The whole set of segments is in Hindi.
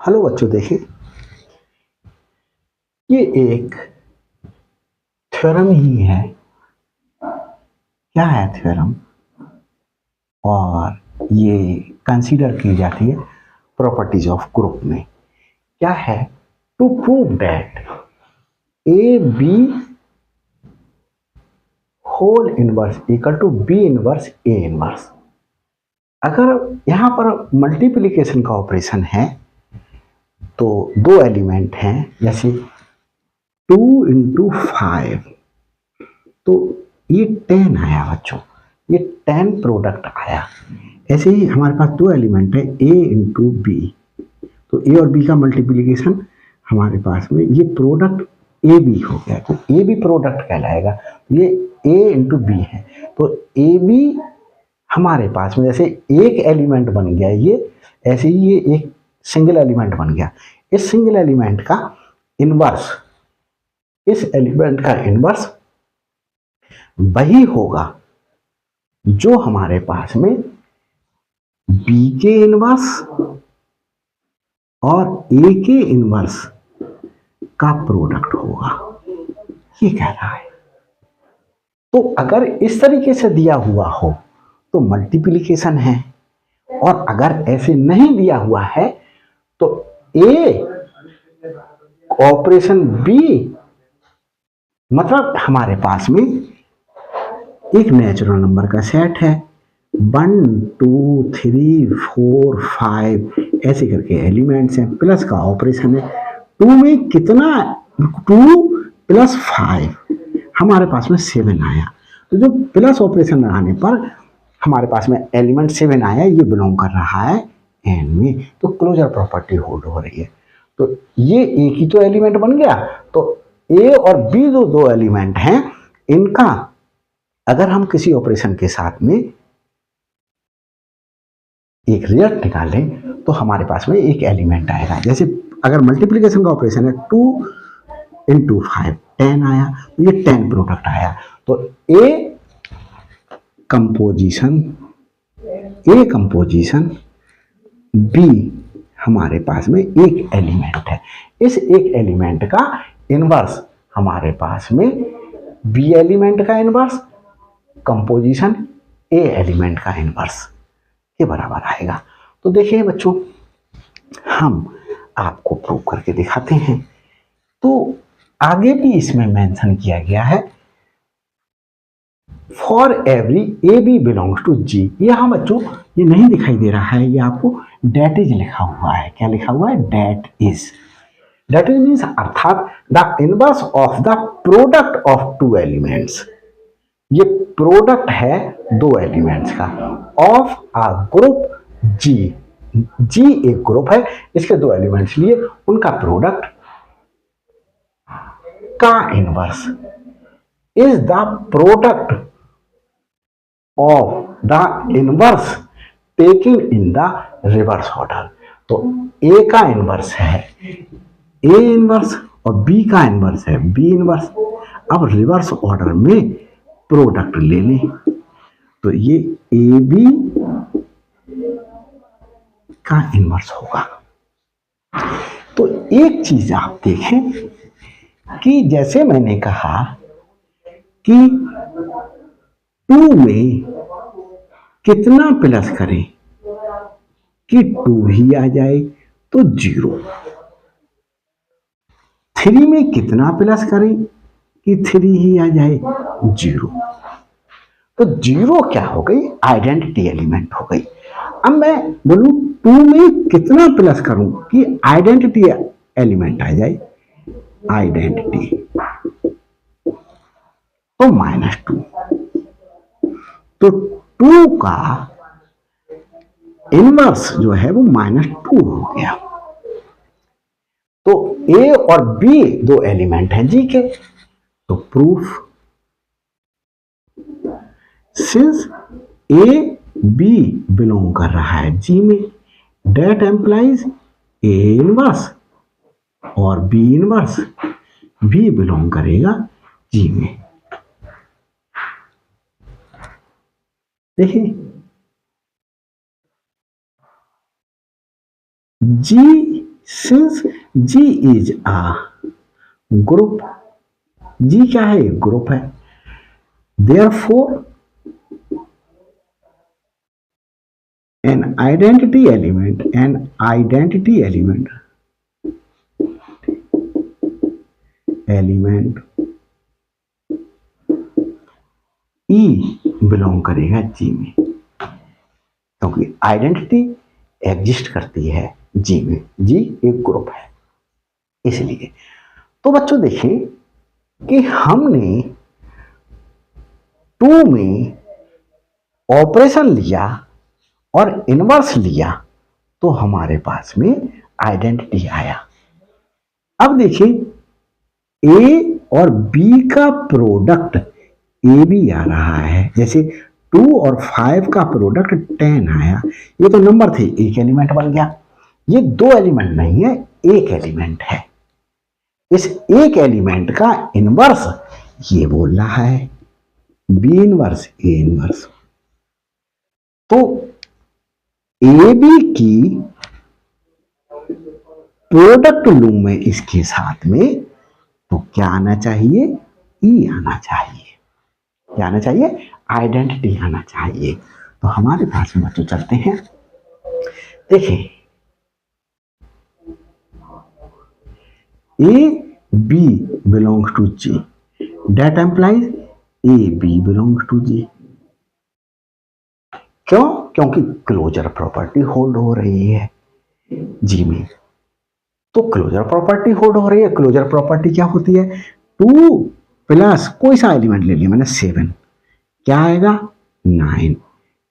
हेलो बच्चों, देखिए ये एक थ्योरम ही है। क्या है थ्योरम? और ये कंसीडर की जाती है प्रॉपर्टीज ऑफ ग्रुप में। क्या है? To prove that A B whole inverse equal to B inverse A inverse. अगर यहां पर मल्टीप्लिकेशन का ऑपरेशन है तो दो एलिमेंट हैं, जैसे 2 × 5, तो ये 10 आया बच्चों, ये 10 प्रोडक्ट आया। ऐसे ही हमारे पास दो एलिमेंट है A इंटू बी, तो ए और बी का मल्टीप्लीकेशन हमारे पास में ये प्रोडक्ट ए बी हो गया, तो ए बी प्रोडक्ट कहलाएगा। ये A इंटू बी है, तो ए बी हमारे पास में जैसे एक एलिमेंट बन गया, ये ऐसे ही ये एक सिंगल एलिमेंट बन गया। इस सिंगल एलिमेंट का इनवर्स, इस एलिमेंट का इनवर्स वही होगा जो हमारे पास में बी के इनवर्स और ए के इनवर्स का प्रोडक्ट होगा, ये कह रहा है। तो अगर इस तरीके से दिया हुआ हो तो मल्टीप्लिकेशन है, और अगर ऐसे नहीं दिया हुआ है तो ए ऑपरेशन बी, मतलब हमारे पास में एक नेचुरल नंबर का सेट है, 1 2 3 4 5 ऐसे करके एलिमेंट्स हैं, प्लस का ऑपरेशन है। 2 में कितना? 2 + 5 हमारे पास में 7 आया, तो जो प्लस ऑपरेशन लगाने पर हमारे पास में एलिमेंट 7 आया, ये बिलोंग कर रहा है एन में, तो क्लोजर प्रॉपर्टी होल्ड हो रही है। तो ये एक ही तो एलिमेंट बन गया, तो ए और बी जो दो एलिमेंट हैं, इनका अगर हम किसी ऑपरेशन के साथ में एक रिजल्ट निकालें तो हमारे पास में एक एलिमेंट आएगा। जैसे अगर मल्टीप्लिकेशन का ऑपरेशन है, 2 × 5 10 आया, तो ये 10 प्रोडक्ट आया। तो ए कंपोजिशन बी हमारे पास में एक एलिमेंट है। इस एक एलिमेंट का इनवर्स हमारे पास में बी एलिमेंट का इनवर्स कंपोजिशन ए एलिमेंट का इनवर्स के बराबर आएगा। तो देखिए बच्चों, हम आपको प्रूव करके दिखाते हैं। तो आगे भी इसमें मेंशन किया गया है, for every a b belongs to G. यहां बच्चों ये नहीं दिखाई दे रहा है, ये आपको डेट इज लिखा हुआ है। क्या लिखा हुआ है? That is. That is means अर्थात the inverse of the product of two elements. ये प्रोडक्ट है दो एलिमेंट्स का ऑफ अ ग्रुप जी। जी एक ग्रुप है, इसके दो एलिमेंट्स लिए, उनका प्रोडक्ट का inverse is the product of the inverse taking in the reverse order. तो ए का इनवर्स है ए इनवर्स और बी का इनवर्स है बी इनवर्स। अब रिवर्स ऑर्डर में प्रोडक्ट ले लें, तो ये ए बी का इनवर्स होगा। तो एक चीज आप देखें कि जैसे मैंने कहा कि 2 में कितना प्लस करें कि 2 ही आ जाए, तो 0। 3 में कितना प्लस करें कि 3 ही आ जाए, 0। तो 0 क्या हो गई? आइडेंटिटी एलिमेंट हो गई। अब मैं बोलूं 2 में कितना प्लस करूं कि आइडेंटिटी एलिमेंट आ जाए, आइडेंटिटी, तो -2। तो 2 का इनवर्स जो है वो -2 हो गया। तो ए और बी दो एलिमेंट हैं जी के, तो proof, since a b belong कर रहा है जी में, डेट एम्प्लाइज ए इनवर्स और बी इनवर्स भी बिलोंग करेगा जी में। देखिए जी since G is a group, G क्या है, ग्रुप है, therefore an identity element e belong करेगा जी में, क्योंकि आइडेंटिटी एग्जिस्ट करती है जी में, जी एक ग्रुप है इसलिए। तो बच्चों देखें कि हमने टू में ऑपरेशन लिया और इनवर्स लिया तो हमारे पास में आइडेंटिटी आया। अब देखिए ए और बी का प्रोडक्ट ए भी आ रहा है, जैसे 2 और 5 का प्रोडक्ट 10 आया, ये तो नंबर थे, एक एलिमेंट बन गया। ये दो एलिमेंट नहीं है, एक एलिमेंट है। इस एक एलिमेंट का इनवर्स ये बोल रहा है बी इनवर्स ए इनवर्स। तो ए बी की प्रोडक्ट लूं मैं इसके साथ में, तो क्या आना चाहिए, ई आना चाहिए। क्या आना चाहिए, आइडेंटिटी आना चाहिए। तो हमारे पास में बच्चों चलते हैं, देखिए ए b belongs to G, that implies a b belongs to G. क्यों, क्योंकि क्लोजर प्रॉपर्टी होल्ड हो रही है जी में। तो क्लोजर प्रॉपर्टी होल्ड हो रही है, क्लोजर प्रॉपर्टी क्या होती है, 2 प्लस कोई सा एलिमेंट ले लिया मैंने 7, क्या आएगा 9।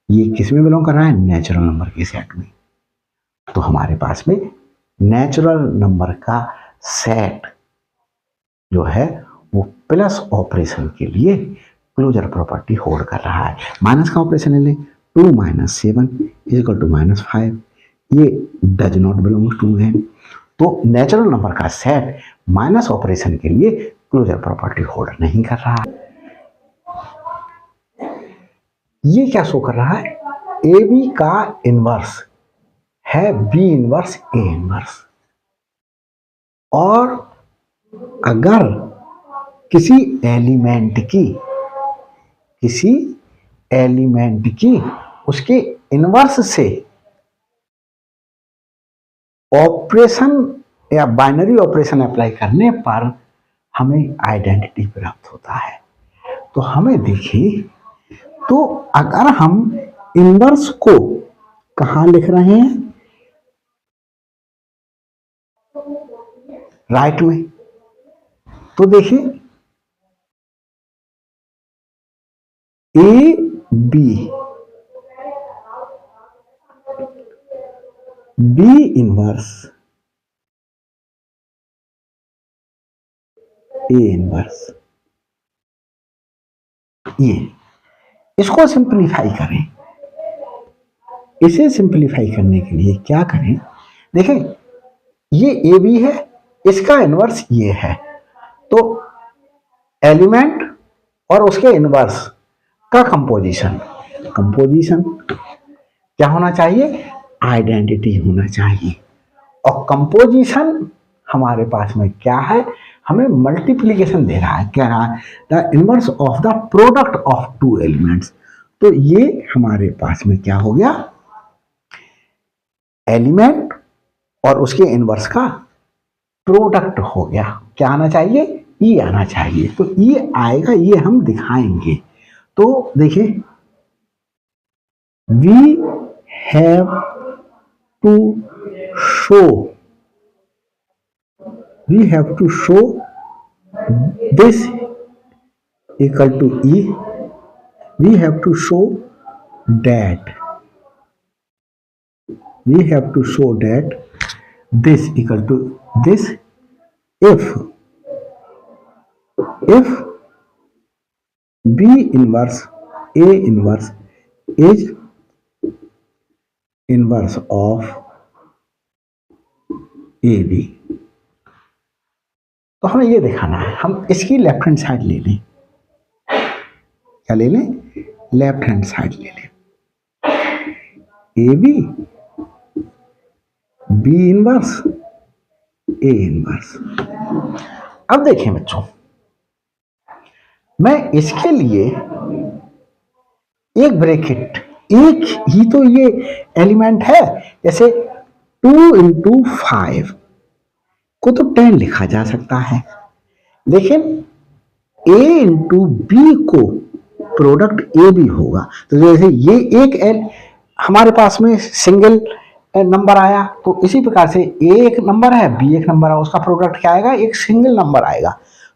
ये किस में बिलोंग कर रहा है, नेचुरल नंबर के सेट में। तो हमारे पास में नेचुरल नंबर का सेट जो है वो प्लस ऑपरेशन के लिए क्लोजर प्रॉपर्टी होल्ड कर रहा है। माइनस का ऑपरेशन ले लें, 2 - 7 = -5, ये डज नॉट बिलोंग टू है। तो नेचुरल नंबर का सेट माइनस ऑपरेशन के लिए क्लोजर प्रॉपर्टी होल्ड नहीं कर रहा है। ये क्या शो कर रहा है, ए बी का इनवर्स है बी इनवर्स ए इनवर्स। और अगर किसी एलिमेंट की उसके इनवर्स से ऑपरेशन या बाइनरी ऑपरेशन अप्लाई करने पर हमें आइडेंटिटी प्राप्त होता है। तो हमें देखिए, तो अगर हम इनवर्स को कहां लिख रहे हैं, राइट में, तो देखिए ए बी इनवर्स ए इनवर्स, ये इसको सिंपलीफाई करें। इसे सिंपलीफाई करने के लिए क्या करें, देखें ये ए बी है, इसका इनवर्स ये है, तो एलिमेंट और उसके इनवर्स का कंपोजिशन क्या होना चाहिए, आइडेंटिटी होना चाहिए। और कंपोजिशन हमारे पास में क्या है, हमें मल्टीप्लीकेशन दे रहा है, कह रहा है the inverse of the product of 2 elements. तो ये हमारे पास में क्या हो गया, एलिमेंट और उसके इनवर्स का प्रोडक्ट हो गया। क्या आना चाहिए, ई आना चाहिए। तो ई आएगा, ये हम दिखाएंगे। तो देखिए we have to show this equal to E. We have to show that this equal to this if B inverse A inverse is inverse of AB। तो हमें ये दिखाना है, हम इसकी लेफ्ट हैंड साइड ले लें। क्या ले लें, लेफ्ट हैंड साइड ले लें। A B inverse A inverse. अब देखें बच्चों, मैं इसके लिए एक ब्रैकेट, एक ही तो ये एलिमेंट है, जैसे 2 इंटू 5 को तो 10 लिखा जा सकता है, लेकिन ए इंटू बी को प्रोडक्ट ए भी होगा। तो जैसे ये एक हमारे पास में सिंगल नंबर आया, तो इसी प्रकार से ए एक नंबर है, बी एक नंबर है, उसका प्रोडक्ट क्या आएगा, एक सिंगल नंबर आएगा,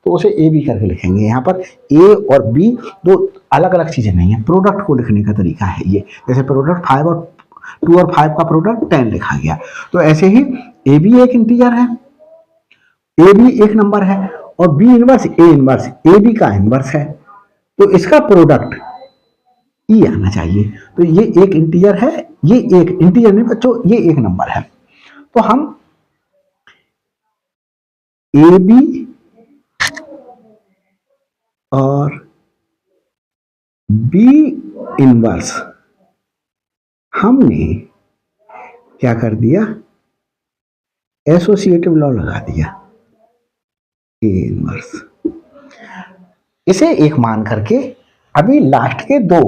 तो उसे ए बी करके लिखेंगे। यहाँ पर ए और बी दो अलग अलग चीजें नहीं है, प्रोडक्ट को लिखने का तरीका है ये। जैसे प्रोडक्ट 5 और 2 और 5 का प्रोडक्ट 10 लिखा गया, तो ऐसे ही ए बी एक इंटीजर है, ए बी एक नंबर है, और B inverse A inverse A B का इनवर्स है, तो इसका प्रोडक्ट ई आना चाहिए। तो ये एक इंटीजर है, ये एक इंटीजर नहीं बच्चों, ये एक नंबर है। तो हम ए बी और बी इनवर्स हमने क्या कर दिया, एसोसिएटिव लॉ लगा दिया, ए इनवर्स। इसे एक मान करके अभी लास्ट के दो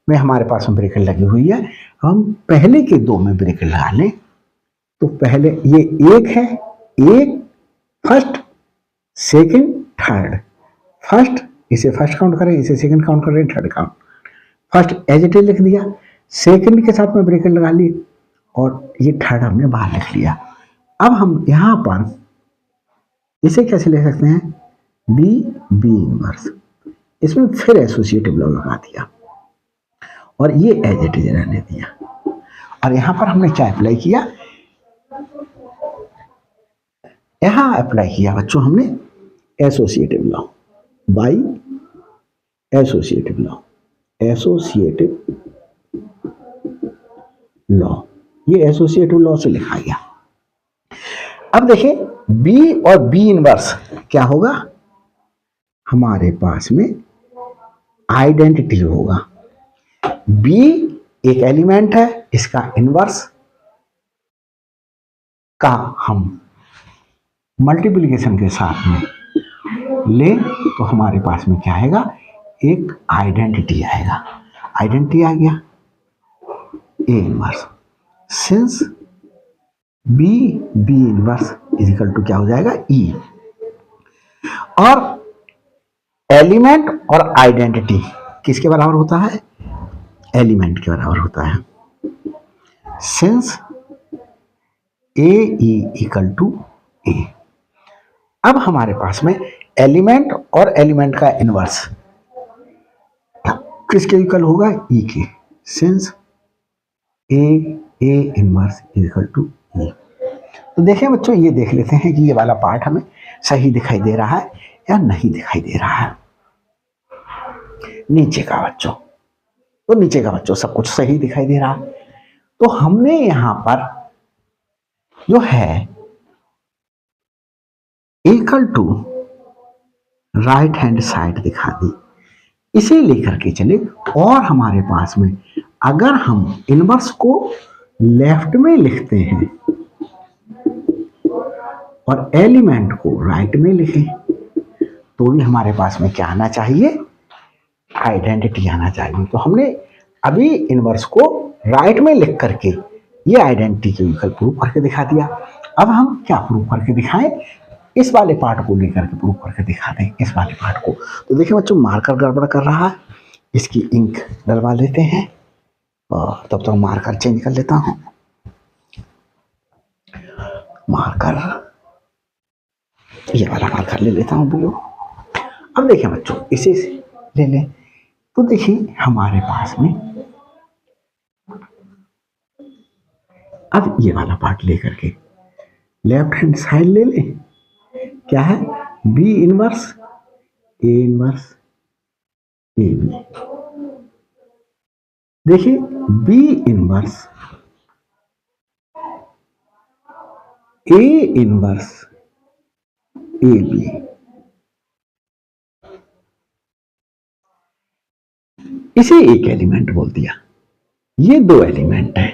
में हमारे पास में ब्रैकेट लगी हुई है, हम पहले के दो में ब्रैकेट लगा लें। तो पहले ये एक है, एक फर्स्ट सेकंड थर्ड, फर्स्ट इसे फर्स्ट काउंट करें, इसे सेकंड काउंट करें, third count, first as it is लिख दिया, सेकंड के साथ में ब्रैकेट लगा ली, और ये थर्ड हमने बाहर लिख लिया। अब हम यहां पर इसे कैसे लिख सकते हैं, बी बी इनवर्स, इसमें फिर एसोसिएटिव लॉ लगा दिया और ये एज इट इज रहने दिया। और यहां पर हमने क्या अप्लाई किया, यहां अप्लाई किया बच्चों हमने associative law by associative law, associative law, ये एसोसिएटिव लॉ से लिखा गया। अब देखें बी और बी इनवर्स क्या होगा, हमारे पास में आइडेंटिटी होगा। बी एक एलिमेंट है, इसका इनवर्स का हम मल्टीप्लिकेशन के साथ में ले तो हमारे पास में क्या आएगा, एक आइडेंटिटी आएगा। आइडेंटिटी आ गया A inverse, since B B inverse is equal to क्या हो जाएगा, ई। और एलिमेंट और आइडेंटिटी किसके बराबर होता है, एलिमेंट के बराबर होता है, since a e equal to a. अब हमारे पास में एलिमेंट और एलिमेंट का इनवर्स किसके इक्वल होगा, ई के, since A inverse is equal to e. तो देखें बच्चों, ये देख लेते हैं कि ये वाला पार्ट हमें सही दिखाई दे रहा है या नहीं दिखाई दे रहा है। नीचे का बच्चों, तो नीचे का बच्चों सब कुछ सही दिखाई दे रहा है। तो हमने यहां पर जो है equal to right hand side दिखा दी, इसे लेकर के चले, और हमारे पास में अगर हम इनवर्स को लेफ्ट में लिखते हैं और एलिमेंट को राइट में लिखें, तो भी हमारे पास में क्या आना चाहिए, आइडेंटिटी आना चाहिए। तो हमने अभी इनवर्स को राइट में लिख करके ये आइडेंटिटी के विकल्प प्रूव करके दिखा दिया। अब हम क्या प्रूव करके दिखाएं, इस वाले पार्ट को लेकर के प्रूव करके दिखा दें, इस वाले पार्ट को। तो देखिए बच्चों, मार्कर गड़बड़ कर रहा है, इसकी इंक डलवा लेते हैं और तब तक मार्कर चेंज कर लेता हूं। मार्कर, ये वाला मार्कर ले लेता हूं ब्लू। अब देखिए बच्चों, इसे ले लें, तो देखिए हमारे पास में अब ये वाला पार्ट लेकर के लेफ्ट हैंड साइड ले लें, क्या है, बी इनवर्स ए बी। देखिए B inverse A inverse A B, इसे एक एलिमेंट बोल दिया। ये दो एलिमेंट है,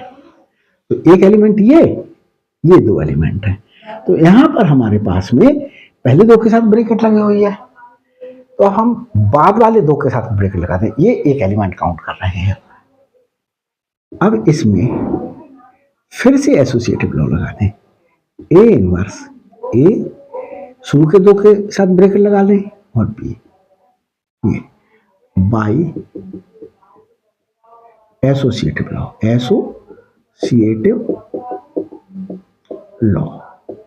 तो एक एलिमेंट ये दो एलिमेंट है। तो यहां पर हमारे पास में पहले दो के साथ ब्रैकेट लगी हुई है, तो हम बाद वाले दो के साथ ब्रैकेट लगाते हैं, ये एक एलिमेंट काउंट कर रहे हैं। अब इसमें फिर से एसोसिएटिव लॉ लगाते हैं, ए इनवर्स ए, शुरू के दो के साथ ब्रैकेट लगा लें, और बी, ये by associative law, associative law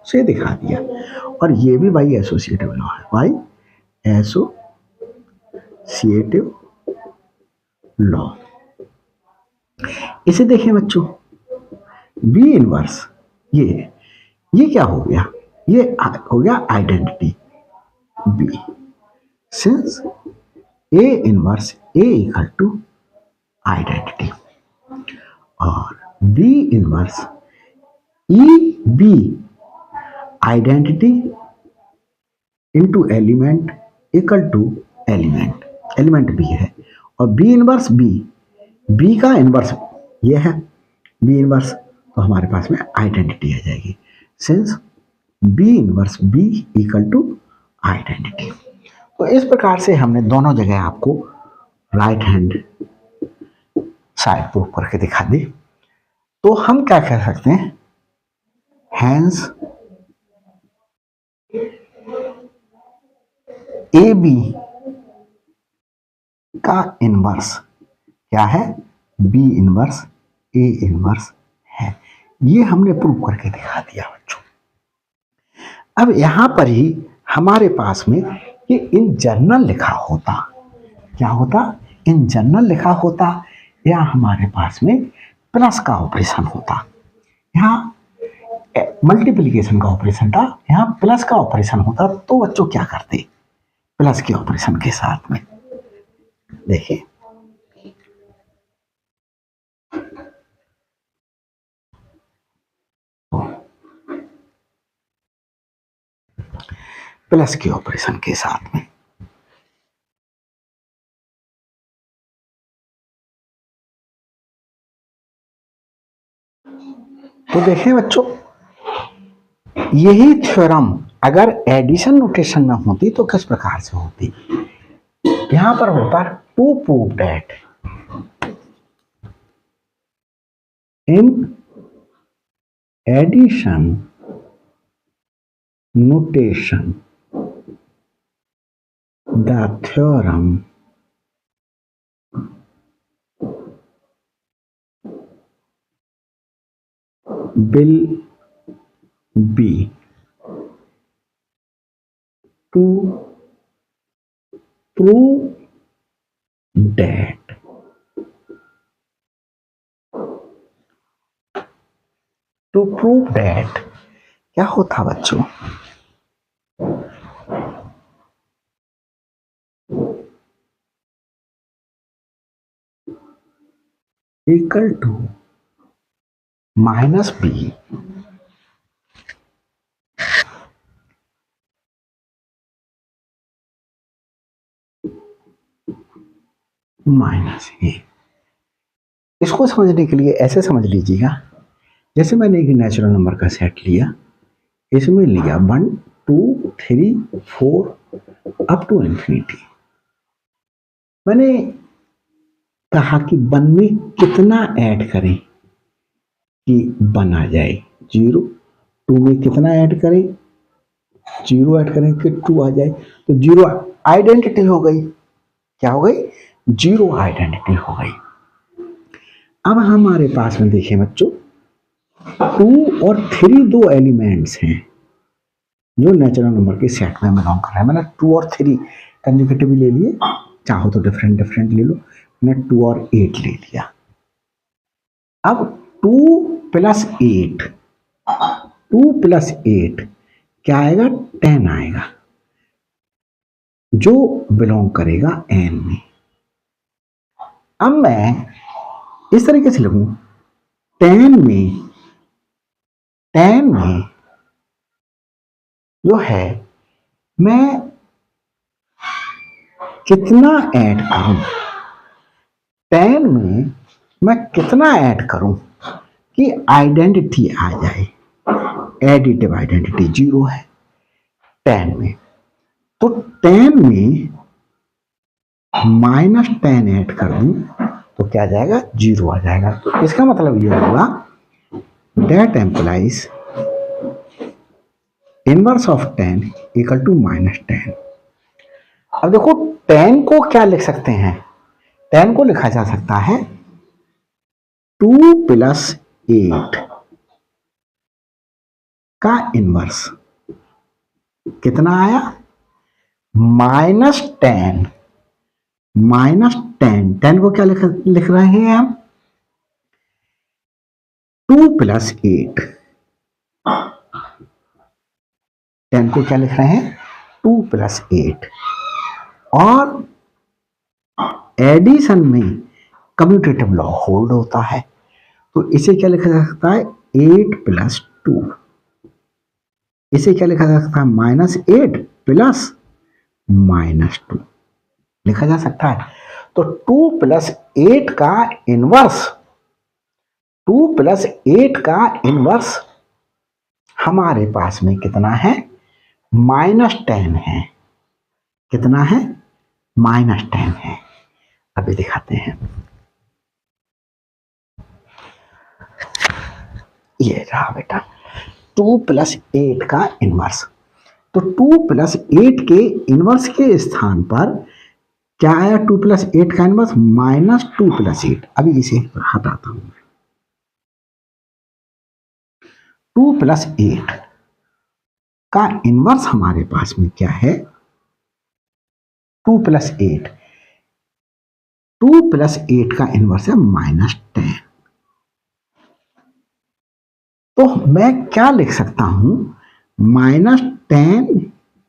से दिखा दिया, और ये भी बाई एसोसिएटिव लॉ है, बाई एसोसिएटिव लॉ। इसे देखें बच्चों, बी इनवर्स ये क्या हो गया, ये हो गया identity b, since A inverse A equal to identity, और B inverse e b identity into element equal to element b है, और बी इनवर्स बी का इनवर्स ये है, बी इनवर्स, तो हमारे पास में आइडेंटिटी आ जाएगी, since B inverse B equal to identity. तो इस प्रकार से हमने दोनों जगह आपको राइट हैंड साइड प्रूव करके दिखा दी। तो हम क्या कह सकते हैं, हैंस ए बी का इनवर्स क्या है, बी इनवर्स ए इनवर्स है, ये हमने प्रूव करके दिखा दिया बच्चों। अब यहां पर ही हमारे पास में ये इन जनरल लिखा होता, क्या होता, इन जनरल लिखा होता, या हमारे पास में प्लस का ऑपरेशन होता, यहाँ मल्टीप्लिकेशन का ऑपरेशन था, यहाँ प्लस का ऑपरेशन होता, तो बच्चों क्या करते प्लस के ऑपरेशन के साथ में, देखिए प्लस के ऑपरेशन के साथ में, तो देखें बच्चों, यही थ्योरम अगर एडिशन नोटेशन में होती तो किस प्रकार से होती, यहां पर होता to prove that in addition notation the theorem will be to prove that क्या होता बच्चों, equal to minus b minus a. इसको समझने के लिए ऐसे समझ लीजिएगा, जैसे मैंने एक नेचुरल नंबर का सेट लिया, इसमें लिया 1 2 3 4 अप टू इंफिनिटी, मैंने कहा कि 1 में कितना ऐड करें कि 1 आ जाए 0, 2 में कितना ऐड करें 0 ऐड करें कि 2 आ जाए, तो 0 आइडेंटिटी हो गई, क्या हो गई, 0 आइडेंटिटी हो गई। अब हमारे पास में देखिए बच्चों, 2 और 3 दो एलिमेंट्स हैं जो नेचुरल नंबर के सेट में बिलोंग कर रहा है। मैंने 2 और 3 कंजुगेटिव ले लिए, चाहो तो डिफरेंट ले लो, मैंने 2 और 8 ले लिया। अब 2 प्लस 8 क्या आएगा, 10 आएगा, जो बिलोंग करेगा n में। अब मैं इस तरीके से लिखूं, 10 में जो है मैं कितना ऐड करूं, 10 में मैं कितना ऐड करूं कि आइडेंटिटी आ जाए, एडिटिव आइडेंटिटी 0 है 10 में, तो 10 में -10 ऐड कर दूं तो क्या आ जाएगा, 0 आ जाएगा। तो इसका मतलब ये होगा that implies inverse of 10 equal to -10। अब देखो 10 को क्या लिख सकते हैं, 10 को लिखा जा सकता है 2 + 8 का इनवर्स। कितना आया, -10 -10, 10 को क्या लिख रहे हैं हम, 2 + 8, 10 को क्या लिख रहे हैं, 2 + 8, और एडिशन में कम्यूटेटिव लॉ होल्ड होता है, तो इसे क्या लिखा जा सकता है, 8 + 2, इसे क्या लिखा जा सकता है, -8 + -2 लिखा जा सकता है। तो 2 + 8 का इनवर्स, 2 + 8 का इनवर्स हमारे पास में कितना है, -10 है। कितना है, -10 है। अभी दिखाते हैं, ये रहा बेटा 2 + 8 का इनवर्स। तो 2 + 8 के इनवर्स के स्थान पर क्या आया, 2 + 8 का इनवर्स -2 + 8। अभी इसे हटाता हूं, 2 + 8 का इनवर्स हमारे पास में क्या है, 2 + 8, 2 + 8 का इनवर्स है -10। तो मैं क्या लिख सकता हूं, -10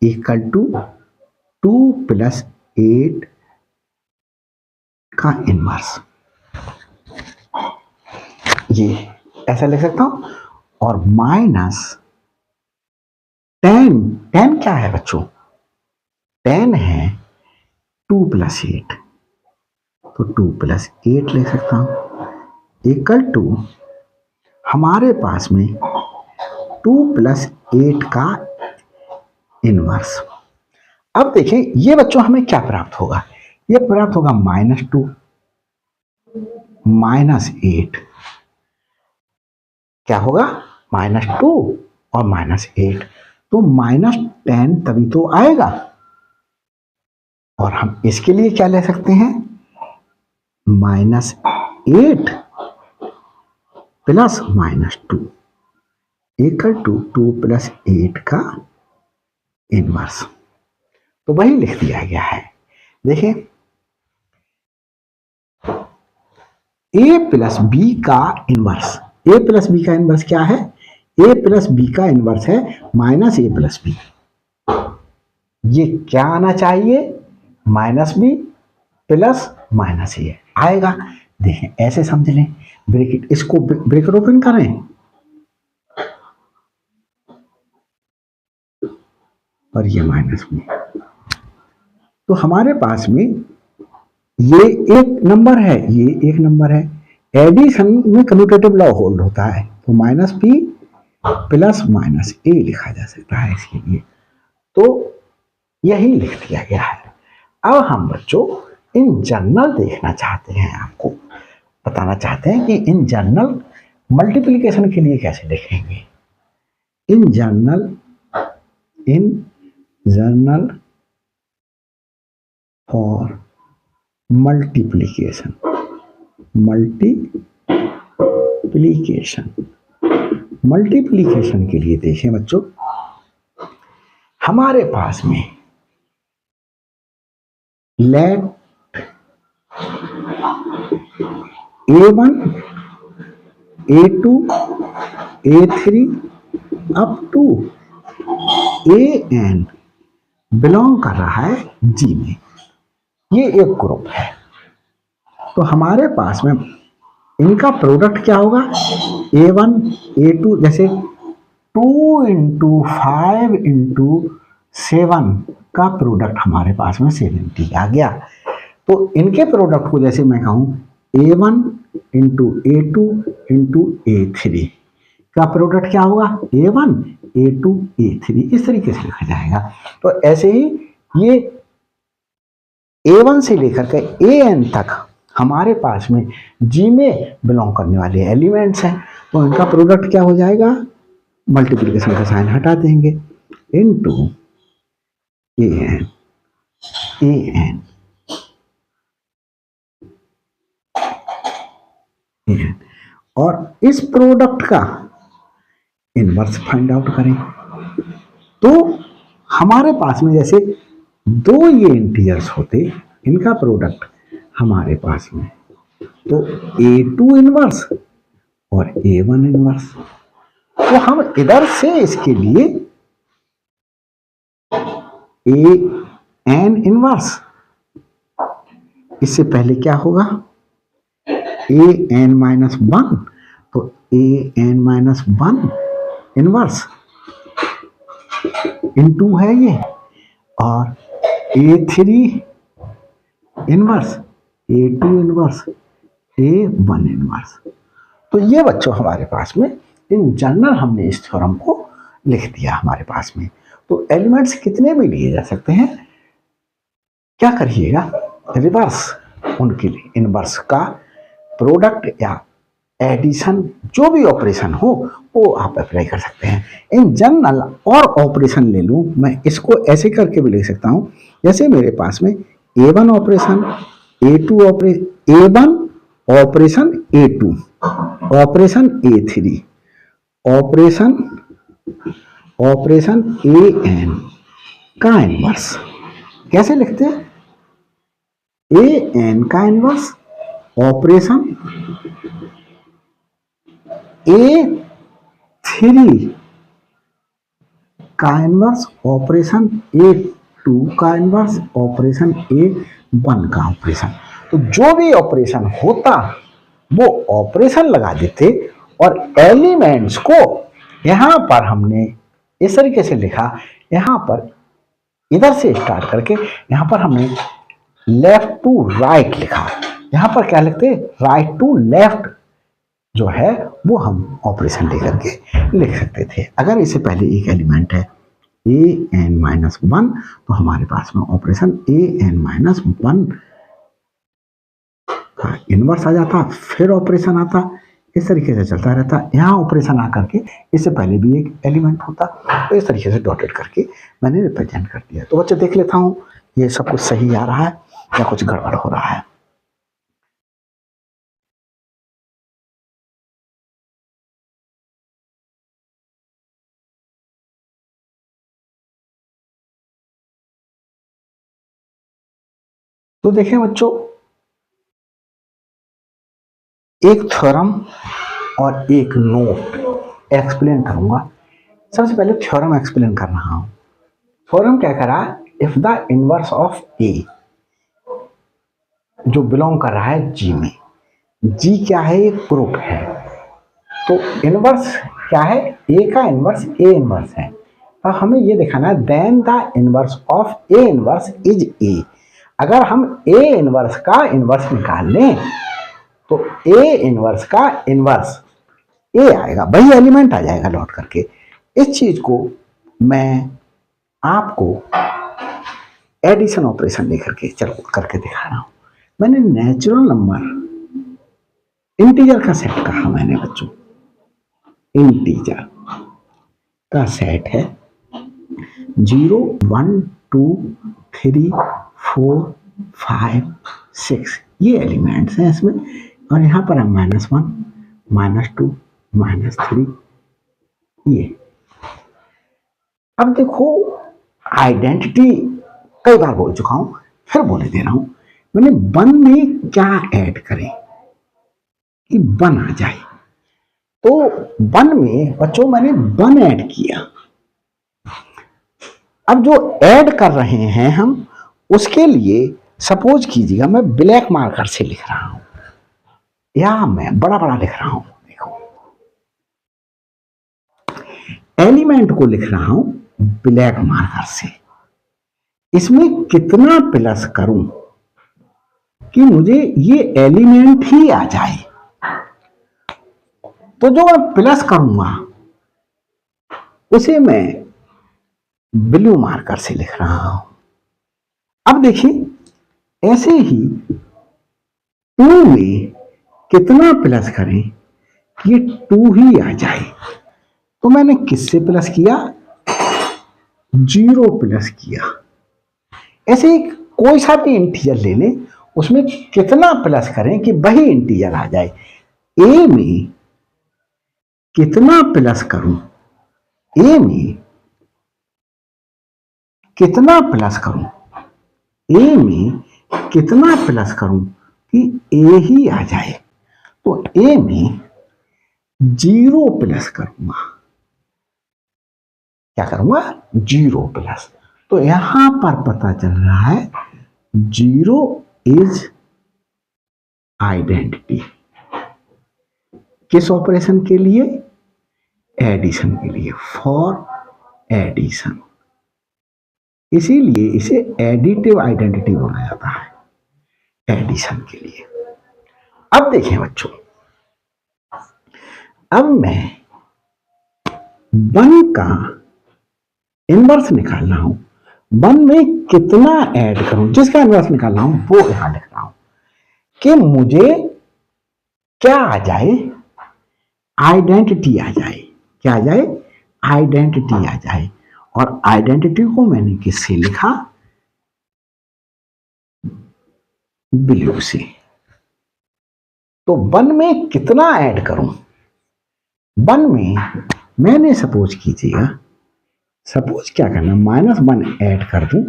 = 2 + 8 का इनवर्स, ये ऐसा लिख सकता हूं। और -10 क्या है बच्चों, 10 है 2 + 8, तो 2 + 8 लिख सकता हूं, इक्वल टू हमारे पास में 2 + 8 का इनवर्स। अब देखें ये बच्चों हमें क्या प्राप्त होगा, ये प्राप्त होगा -2 -8, क्या होगा, -2 और -8, तो -10 तभी तो आएगा। और हम इसके लिए क्या ले सकते हैं, -8 + -2 इक्वल टू 2 + 8 का इनवर्स। तो वही लिख दिया गया है। देखिए a + b का इनवर्स, a + b का इनवर्स क्या है, a + b का इनवर्स है -a + b। ये क्या आना चाहिए, -b + -a आएगा। देखें ऐसे समझ लें, ब्रैकेट, इसको ब्रैकेट ओपन करें और ये -b, तो हमारे पास में ये एक नंबर है, ये एक नंबर है। एडिशन में कम्यूटेटिव लॉ होल्ड होता है, तो -p + -a लिखा जा सकता है इसके लिए। तो यही लिख दिया गया है। अब हम बच्चों इन जनरल देखना चाहते हैं, आपको बताना चाहते हैं कि इन जनरल मल्टीप्लिकेशन के लिए कैसे लिखेंगे। इन जनरल फॉर मल्टीप्लिकेशन के लिए देखें बच्चों, हमारे पास में let A1 A2 A3 up to AN belong कर रहा है G में, ये एक ग्रुप है। तो हमारे पास में इनका प्रोडक्ट क्या होगा, A1 A2, जैसे 2 × 5 × 7 का प्रोडक्ट हमारे पास में 70 आ गया। तो इनके प्रोडक्ट को जैसे मैं कहूं A1 × A2 × A3, का प्रोडक्ट क्या होगा, A1 A2 A3, इस तरीके से लिखा जाएगा। तो ऐसे ही ये A1 से लेकर के AN तक हमारे पास में G में बिलोंग करने वाले एलिमेंट्स हैं, तो इनका प्रोडक्ट क्या हो जाएगा, मल्टीप्लिकेशन का साइन हटा देंगे, इनटू AN AN AN, और इस प्रोडक्ट का इनवर्स फाइंड आउट करें। तो हमारे पास में जैसे दो ये इंटीजर्स होते, इनका प्रोडक्ट हमारे पास में, तो A2 इनवर्स और A1 इनवर्स, तो हम इधर से इसके लिए AN इनवर्स, इससे पहले क्या होगा AN माइनस 1, तो AN माइनस 1 इनवर्स इनटू है ये, और A3 inverse A2 inverse A1 inverse. तो ये बच्चों हमारे पास में इन जनरल हमने इस थ्योरम को लिख दिया हमारे पास में। तो एलिमेंट्स कितने भी लिए जा सकते हैं, क्या करिएगा, रिवर्स उनके लिए इनवर्स का प्रोडक्ट या एडिशन जो भी ऑपरेशन हो वो आप अप्लाई कर सकते हैं। इन जनरल और ऑपरेशन ले लूँ मैं, इसको ऐसे करके भी लिख सकता हूँ, जैसे मेरे पास में A1 operation A2 operation, A1 operation A2 operation A3 operation operation AN का इनवर्स, कैसे लिखते हैं, AN का इनवर्स ऑपरेशन A3 का इनवर्स ऑपरेशन A2 का इनवर्स ऑपरेशन A1 का ऑपरेशन। तो जो भी ऑपरेशन होता वो ऑपरेशन लगा देते, और एलिमेंट्स को यहां पर हमने इस तरीके से लिखा, यहां पर इधर से स्टार्ट करके यहां पर हमने लेफ्ट टू राइट लिखा, यहां पर क्या लिखते, राइट टू लेफ्ट जो है वो हम ऑपरेशन लेकर के लिख सकते थे। अगर इससे पहले एक एलिमेंट है AN माइनस 1, तो हमारे पास में ऑपरेशन AN माइनस 1 का इनवर्स आ जाता, फिर ऑपरेशन आता, इस तरीके से चलता रहता। यहाँ ऑपरेशन आकर के इससे पहले भी एक एलिमेंट होता, तो इस तरीके से डॉटेड करके मैंने रिप्रेजेंट कर दिया। तो बच्चे देख लेता हूँ ये सब कुछ सही आ रहा है या कुछ गड़बड़ हो रहा है। तो देखें बच्चों, एक थ्योरम और एक नोट एक्सप्लेन करूंगा। सबसे पहले थ्योरम एक्सप्लेन कर रहा हूं। थ्योरम क्या करा, if the inverse of A जो बिलोंग कर रहा है G में, G क्या है, एक प्रूफ है, तो इनवर्स क्या है, A का इनवर्स A इनवर्स है। तो हमें ये दिखाना है then the inverse of A inverse is A। अगर हम A इनवर्स का इनवर्स निकाल लें तो A इनवर्स का इनवर्स A आएगा, वही एलिमेंट आ जाएगा लौट करके। इस चीज को मैं आपको एडिशन ऑपरेशन लेकर के चलो करके दिखा रहा हूं। मैंने नेचुरल नंबर इंटीजर का सेट कहा मैंने बच्चों, इंटीजर का सेट है 0 1 2 3 4 5 6, ये एलिमेंट्स हैं इसमें, और यहाँ पर है -1 -2 -3 ये। अब देखो आइडेंटिटी कई बार बोल चुका हूं, फिर बोले दे रहा हूं, मैंने 1 में क्या ऐड करें कि 1 आ जाए। तो 1 में बच्चों मैंने 1 ऐड किया। अब जो ऐड कर रहे हैं हम, उसके लिए सपोज कीजिएगा मैं ब्लैक मार्कर से लिख रहा हूं, या मैं बड़ा बड़ा लिख रहा हूं। देखो एलिमेंट को लिख रहा हूं ब्लैक मार्कर से, इसमें कितना प्लस करूं कि मुझे ये एलिमेंट ही आ जाए। तो जो मैं प्लस करूंगा उसे मैं ब्लू मार्कर से लिख रहा हूं। अब देखिए ऐसे ही 2 में कितना प्लस करें कि ये 2 ही आ जाए, तो मैंने किससे प्लस किया, 0 प्लस किया। ऐसे ही कोई सा भी इंटीजर ले लें, उसमें कितना प्लस करें कि वही इंटीजर आ जाए। ए में कितना प्लस करूं, ए में कितना प्लस करूं, ए में कितना प्लस करूं कि ए ही आ जाए, तो ए में 0 प्लस करूंगा। क्या करूंगा, 0 प्लस। तो यहां पर पता चल रहा है 0 इज आइडेंटिटी। किस ऑपरेशन के लिए, एडिशन के लिए, फॉर एडिशन। इसीलिए इसे एडिटिव आइडेंटिटी बोला जाता है, एडिशन के लिए। अब देखें बच्चों, अब मैं 1 का इनवर्स निकालना हूं, 1 में कितना ऐड करूं, जिसका इनवर्स निकालना हूं वो यहां लिख रहा हूं कि मुझे क्या आ जाए, आइडेंटिटी आ जाए। क्या आ जाए, आइडेंटिटी आ जाए। और आइडेंटिटी को मैंने किससे लिखा, ब्लू से। तो 1 में कितना ऐड करूं, 1 में मैंने सपोज कीजिएगा, सपोज क्या करना, -1 ऐड कर दूं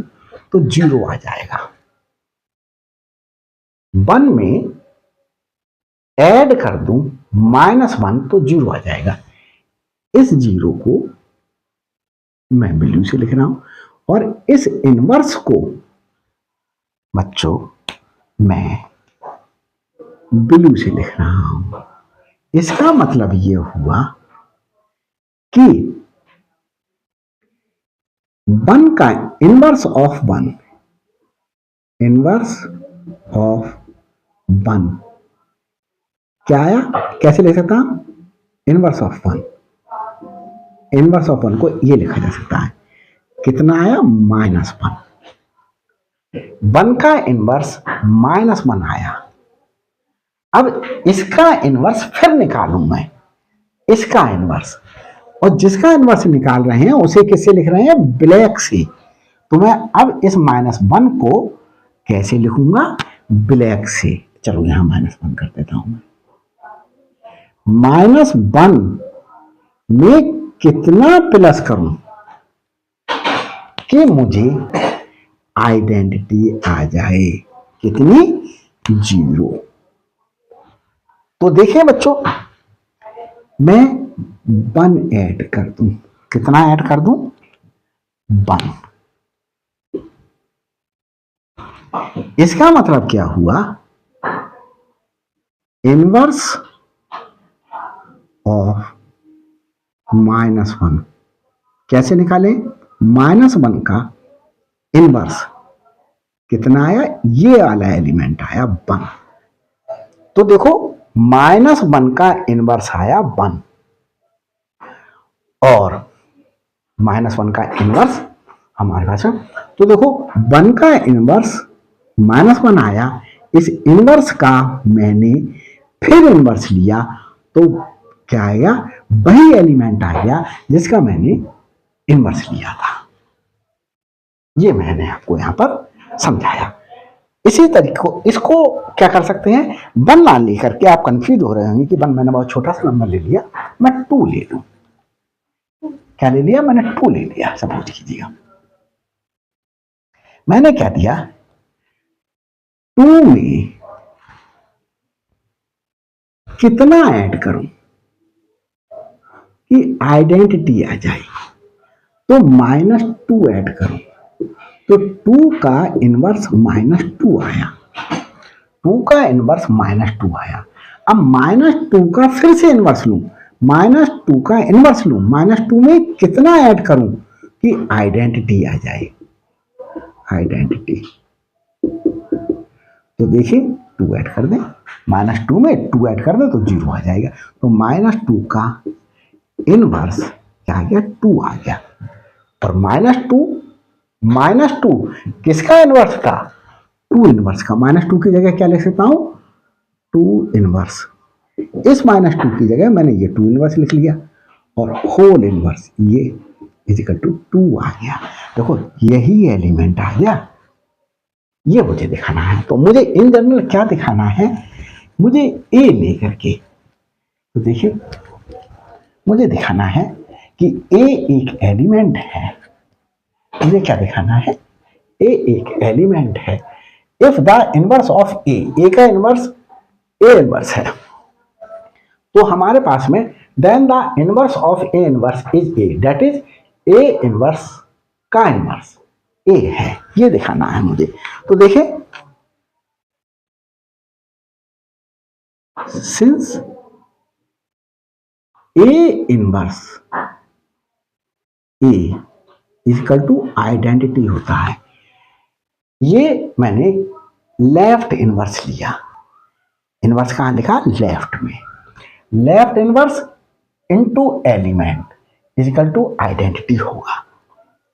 तो 0 आ जाएगा। 1 में ऐड कर दूं -1 तो 0 आ जाएगा। इस 0 को मैं ब्लू से लिख रहा हूं और इस इनवर्स को बच्चों मैं ब्लू से लिख रहा हूं। इसका मतलब ये हुआ कि 1 का इनवर्स ऑफ 1, इनवर्स ऑफ 1 क्या आया, कैसे लिख सकता हूं, इनवर्स ऑफ 1, इनवर्स ऑफ 1 को ये लिखा जा सकता है, कितना आया, -1। 1 का इनवर्स -1 आया। अब इसका इनवर्स फिर निकालूं मैं, इसका इनवर्स, और जिसका इनवर्स निकाल रहे हैं उसे किससे लिख रहे हैं, ब्लैक से। तो मैं अब इस -1 को कैसे लिखूंगा, ब्लैक से। चलो यहां -1 कर देता हूं मैं। -1 में कितना प्लस करूं कि मुझे आइडेंटिटी आ जाए, कितनी, 0। तो देखिए बच्चों, मैं 1 ऐड कर दूं, कितना ऐड कर दूं, 1। इसका मतलब क्या हुआ, इनवर्स ऑफ -1 कैसे निकालें, -1 का इनवर्स कितना आया, ये वाला एलिमेंट आया 1। तो देखो -1 का इनवर्स आया 1 और -1 का इनवर्स हमारे पास है। तो देखो 1 का इनवर्स -1 आया, इस इनवर्स का मैंने फिर इनवर्स लिया तो क्या आएगा, वही एलिमेंट आ गया जिसका मैंने इनवर्स लिया था। ये मैंने आपको यहां पर समझाया। इसी तरीके को इसको क्या कर सकते हैं, 1 ना लेकर के आप कंफ्यूज हो रहे होंगे कि 1 मैंने बहुत छोटा सा नंबर ले लिया, मैं 2 ले लूं। क्या ले लिया, मैंने 2 ले लिया। सपोज कीजिएगा मैंने क्या दिया, 2 में कितना ऐड करूं कि आइडेंटिटी आ जाए, तो -2 ऐड करूं तो 2 का इनवर्स -2 आया, 2 का इनवर्स -2 आया। अब -2 का फिर से इनवर्स लूं, -2 का इनवर्स लूं, -2 में कितना ऐड करूं कि आइडेंटिटी आ जाए, आइडेंटिटी। तो देखिए 2 ऐड कर दें, -2 में 2 ऐड कर दें तो 0 आ जाएगा। तो -2 का इनवर्स क्या आ गया, 2 आ गया। और -2 किसका इनवर्स था, 2 इनवर्स का। -2 की जगह क्या लिख सकता हूं, 2 इनवर्स। इस -2 की जगह मैंने ये 2 इनवर्स लिख लिया और होल इनवर्स ये इजिकल टू 2 आ गया। देखो यही एलिमेंट आ गया, ये मुझे दिखाना है। तो मुझे इन जनरल क्या दिखाना है, मुझे ए लेकर के, तो देखिए मुझे दिखाना है कि ए एक एलिमेंट है। मुझे क्या दिखाना है, ए एक एलिमेंट है। If the inverse of A का इनवर्स ए इनवर्स है, तो हमारे पास में then the inverse of A inverse is A, that is A inverse का इनवर्स ए है, ये दिखाना है मुझे। तो देखिए since A inverse A equal to identity होता है, ये मैंने लेफ्ट इनवर्स लिया। इनवर्स कहां लिखा, लेफ्ट में। Left inverse into element equal to identity होगा,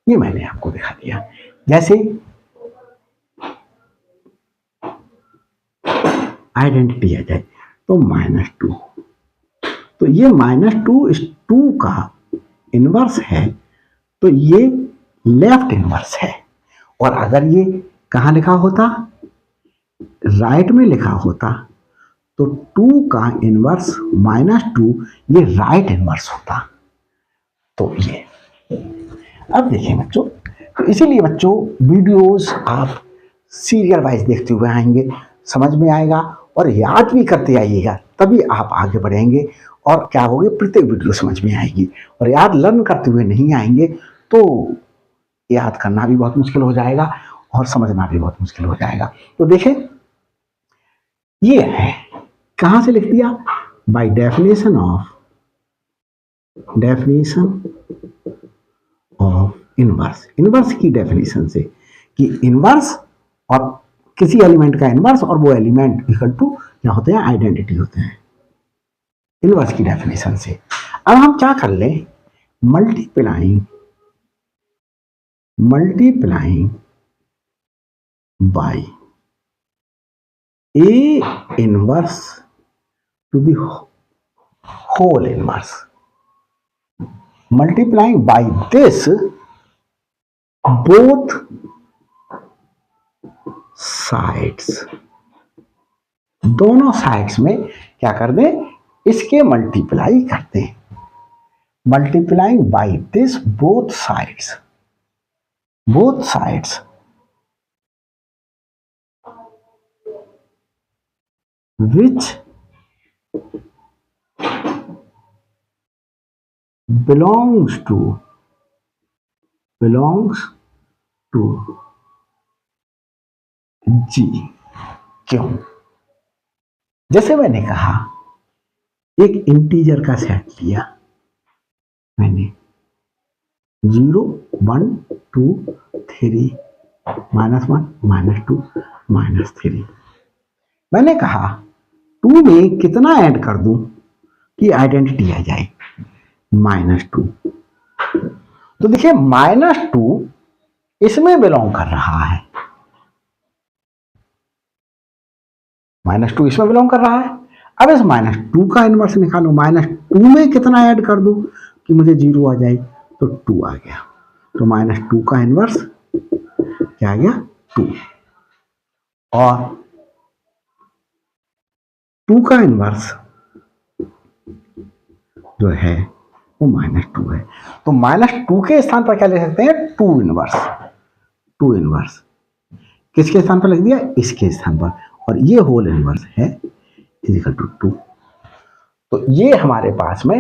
ये मैंने आपको दिखा दिया। जैसे आइडेंटिटी आ जाए तो -2, तो ये -2 इस 2 का इनवर्स है, तो ये लेफ्ट इनवर्स है। और अगर ये कहां लिखा होता, राइट में लिखा होता, तो 2 का इनवर्स -2 ये राइट इनवर्स होता। तो ये अब देखिए बच्चों, तो इसीलिए बच्चों वीडियोस आप सीरियल वाइज देखते हुए आएंगे, समझ में आएगा और याद भी करते आइएगा, तभी आप आगे बढ़ेंगे और क्या होगी, प्रत्येक वीडियो समझ में आएगी। और याद लर्न करते हुए नहीं आएंगे तो याद करना भी बहुत मुश्किल हो जाएगा और समझना भी बहुत मुश्किल हो जाएगा। तो देखिए ये है, कहां से लिख दिया, by definition of inverse. Inverse की डेफिनेशन से कि इनवर्स और किसी एलिमेंट का इनवर्स और वो एलिमेंट इक्वल टू क्या होते हैं, आइडेंटिटी होते हैं, इनवर्स की डेफिनेशन से। अब हम क्या कर लें, multiplying by A inverse to the whole inverse, multiplying by this both sides, दोनों साइड्स में क्या कर दें, इसके मल्टीप्लाई करते हैं। Multiplying by this both sides which belongs to G। क्यों, जैसे मैंने कहा एक इंटीजर का सेट लिया मैंने, 0 1 2 3 -1 -2 -3, मैंने कहा 2 में कितना ऐड कर दूं कि आइडेंटिटी आ जाए, -2। तो देखिए -2 इसमें बिलोंग कर रहा है, -2 इसमें बिलोंग कर रहा है। अब इस -2 का इनवर्स निकालो, -2 में कितना ऐड कर दूं कि मुझे 0 आ जाए, तो 2 आ गया। तो -2 का इनवर्स क्या आ गया, 2, और 2 का इनवर्स जो है वो -2 है। तो -2 के स्थान पर क्या ले सकते हैं, 2 इनवर्स किसके स्थान पर लिख दिया, इसके स्थान पर, और ये होल इनवर्स है इक्वल टू 2। तो ये हमारे पास में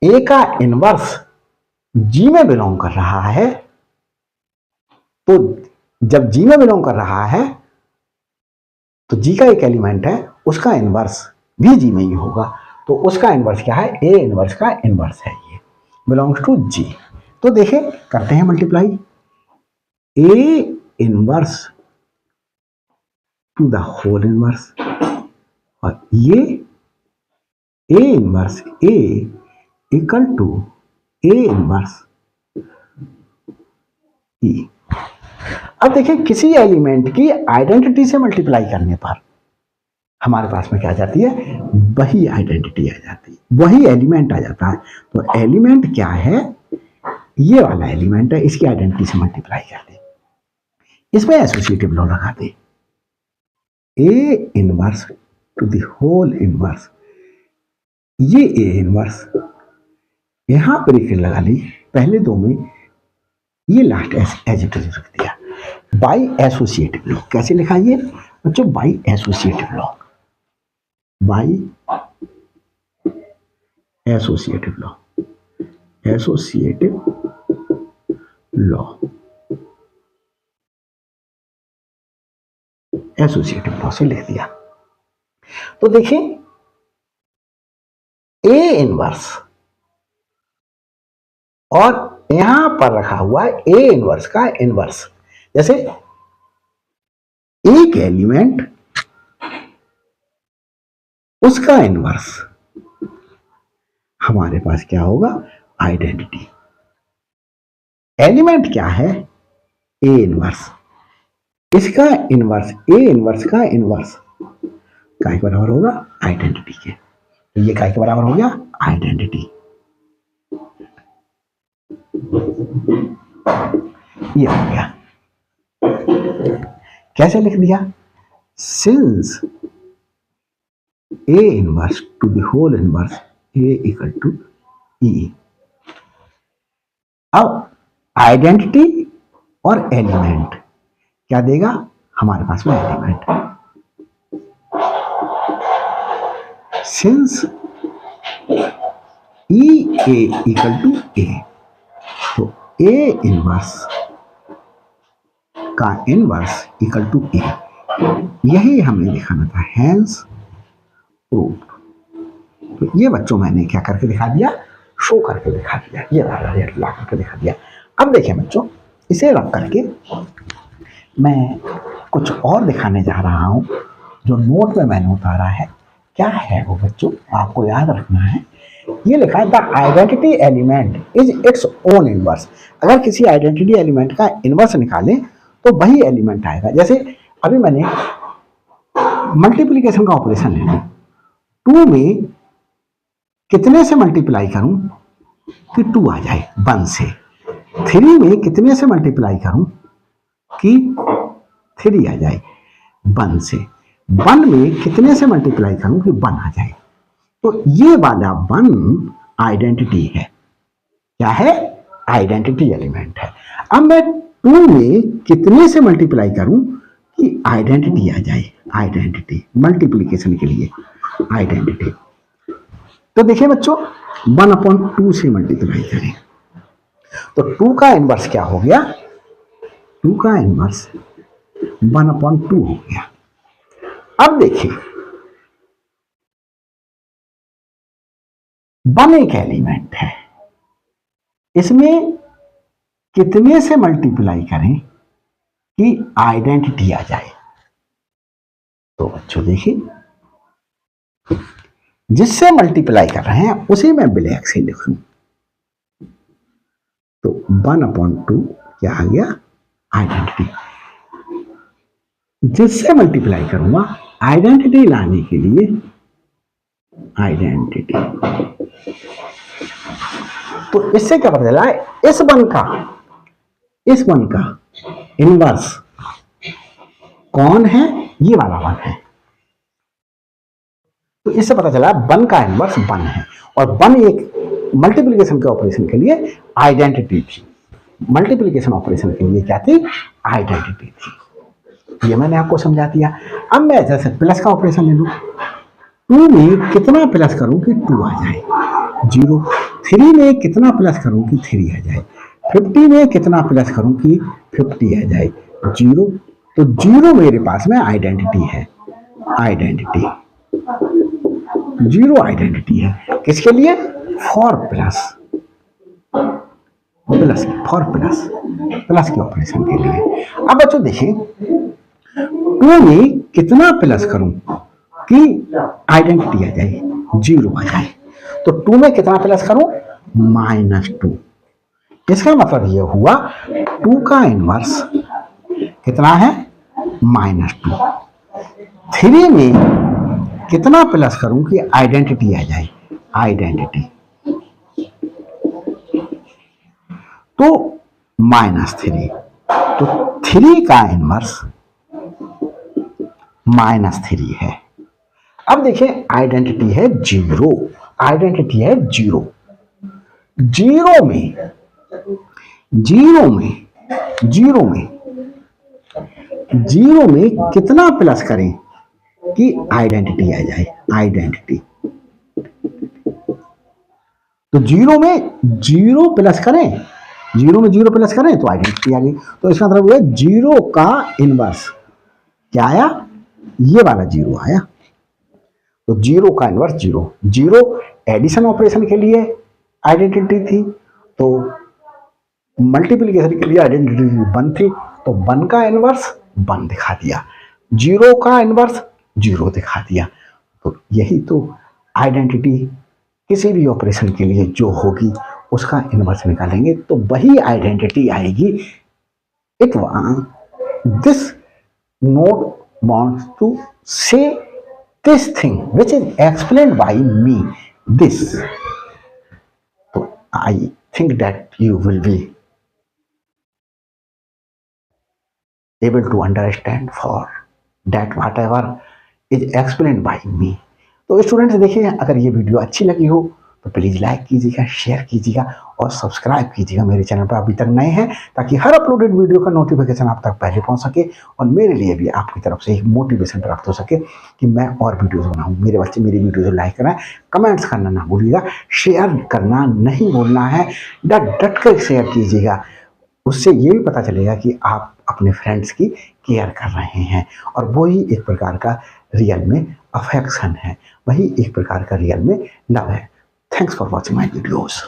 ए का इनवर्स जी में बिलोंग कर रहा है। तो जब जी में बिलोंग कर रहा है तो जी का एक एलिमेंट है, उसका इनवर्स भी जी में ही होगा। तो उसका इनवर्स क्या है, ए इनवर्स का इनवर्स है, ये बिलोंग्स टू जी। तो देखिए करते हैं multiply, A inverse to the whole inverse, और ये ए inverse A equal to A inverse E. अब देखिए किसी एलिमेंट की आइडेंटिटी से मल्टीप्लाई करने पर हमारे पास में क्या आ जाती है, वही आइडेंटिटी आ जाती है, वही एलिमेंट आ जाता है। तो एलिमेंट क्या है, ये वाला एलिमेंट है, इसकी आइडेंटिटी से मल्टीप्लाई कर दे, इसमें एसोसिएटिव लॉ लगा दे, a inverse to the whole inverse, ये ए इनवर्स, यहां ब्रैकेट लगा ली पहले दो में, ये लास्ट एज इट इज रख दिया, बाई एसोसिएटिव लॉ। कैसे लिखा ये बच्चों, by associative law, by associative law, associative law, associative law से लिख दिया। तो देखिए ए इनवर्स और यहां पर रखा हुआ है ए इनवर्स का इनवर्स, जैसे एक एलिमेंट उसका इनवर्स, हमारे पास क्या होगा, आइडेंटिटी। एलिमेंट क्या है, ए इनवर्स, इसका इनवर्स, ए इनवर्स का इनवर्स काय के बराबर होगा, आइडेंटिटी के। तो ये काय के बराबर हो गया, आइडेंटिटी। ये हो गया, कैसे लिख दिया, since A inverse to the whole inverse A equal to e. अब आइडेंटिटी और एलिमेंट क्या देगा, हमारे पास में element, since e a equal to a, तो ए इनवर्स का इनवर्स इक्वल टू ए, यही हमें दिखाना था, हैंस प्रूफ। तो ये बच्चों मैंने क्या करके दिखा दिया, शो करके दिखा दिया, ये वाला रेट ला करके दिखा दिया। अब देखिए बच्चों, इसे रख करके मैं कुछ और दिखाने जा रहा हूं, जो नोट में मैंने उतारा है। क्या है वो बच्चों, आपको याद रखना है, ये लिखा है the identity element is its own inverse. अगर किसी आइडेंटिटी एलिमेंट का इनवर्स निकालें तो वही एलिमेंट आएगा। जैसे अभी मैंने मल्टीप्लीकेशन का ऑपरेशन ले लिया, 2 में कितने से मल्टीप्लाई करूं कि 2 आ जाए 1 से, 3 में कितने से मल्टीप्लाई करूं कि 3 आ जाए 1 से, 1 में कितने से मल्टीप्लाई करूं कि 1 आ जाए। तो ये वाला 1 आइडेंटिटी है, क्या है, आइडेंटिटी एलिमेंट है। अब मैं 2 में कितने से मल्टीप्लाई करूं कि आइडेंटिटी आ जाए, आइडेंटिटी मल्टीप्लीकेशन के लिए आइडेंटिटी। तो देखिए बच्चों, 1/2 से मल्टीप्लाई करें तो 2 का इनवर्स क्या हो गया, 2 का इनवर्स 1/2 हो गया। अब देखिए 1 एक एलिमेंट है, इसमें कितने से मल्टीप्लाई करें कि आइडेंटिटी आ जाए। तो बच्चों देखिए, जिससे मल्टीप्लाई कर रहे हैं उसे मैं ब्लैक से लिखूं, तो 1/2 क्या आ गया, आइडेंटिटी। जिससे मल्टीप्लाई करूंगा आइडेंटिटी लाने के लिए, आइडेंटिटी, तो इससे क्या पता चला, इस 1 का इनवर्स कौन है, ये वाला 1 है। तो इससे पता चला 1 का इनवर्स 1 है, और 1 एक मल्टीप्लिकेशन के ऑपरेशन के लिए आइडेंटिटी थी, मल्टीप्लिकेशन ऑपरेशन के लिए क्या थी, आइडेंटिटी थी। ये मैंने आपको समझा दिया। अब मैं जैसे प्लस का ऑपरेशन ले लूं, 2 में कितना प्लस करूं कि 2 आ जाए 0, 3 में कितना प्लस करूं कि 3 आ जाए, 50 में कितना प्लस करूं कि 50 आ जाए 0। तो 0 मेरे पास में आइडेंटिटी है, आइडेंटिटी 0 आइडेंटिटी है, किसके लिए, फॉर प्लस, फॉर प्लस के ऑपरेशन के लिए। अब बच्चों देखिए, 2 में कितना प्लस करूं कि आइडेंटिटी आ जाए, 0 आ जाए। तो 2 में कितना प्लस करूं, -2। इसका मतलब यह हुआ 2 का इनवर्स कितना है, -2। 3 में कितना प्लस करूं कि आइडेंटिटी आ जाए, आइडेंटिटी, तो -3। तो 3 का इनवर्स -3 है। अब देखिए आइडेंटिटी है 0, आइडेंटिटी है 0। 0 में 0 में 0 में 0 में कितना प्लस करें कि आइडेंटिटी आ जाए, आइडेंटिटी। तो 0 में 0 प्लस करें, 0 में 0 प्लस करें तो आइडेंटिटी आ गई। तो इसका मतलब हुआ 0 का इनवर्स क्या आया, ये वाला 0 आया। तो 0 का इनवर्स 0, 0 एडिशन ऑपरेशन के लिए आइडेंटिटी थी, तो मल्टीप्लिकेशन के लिए आइडेंटिटी 1 थी, तो 1 का इनवर्स 1 दिखा दिया, 0 का इनवर्स 0 दिखा दिया। तो यही तो आइडेंटिटी किसी भी ऑपरेशन के लिए जो होगी उसका इनवर्स निकालेंगे तो वही आइडेंटिटी आएगी। It this note wants to say this thing which is explained by me, this. So I think that you will be able to understand for that whatever is explained by me. तो स्टूडेंट्स देखिए, अगर ये वीडियो अच्छी लगी हो तो प्लीज़ लाइक कीजिएगा, शेयर कीजिएगा और सब्सक्राइब कीजिएगा मेरे चैनल पर अभी तक नए हैं, ताकि हर अपलोडेड वीडियो का नोटिफिकेशन आप तक पहले पहुंच सके और मेरे लिए भी आपकी तरफ से एक मोटिवेशन प्राप्त हो सके कि मैं और वीडियोस बनाऊं। मेरे बच्चे मेरी वीडियो को लाइक करें, कमेंट्स करना ना भूलिएगा, शेयर करना नहीं भूलना है, डट कर शेयर कीजिएगा। उससे ये भी पता चलेगा कि आप अपने फ्रेंड्स की केयर कर रहे हैं और वही एक प्रकार का रियल में अफेक्शन है, वही एक प्रकार का रियल में लव है। Thanks for watching my videos.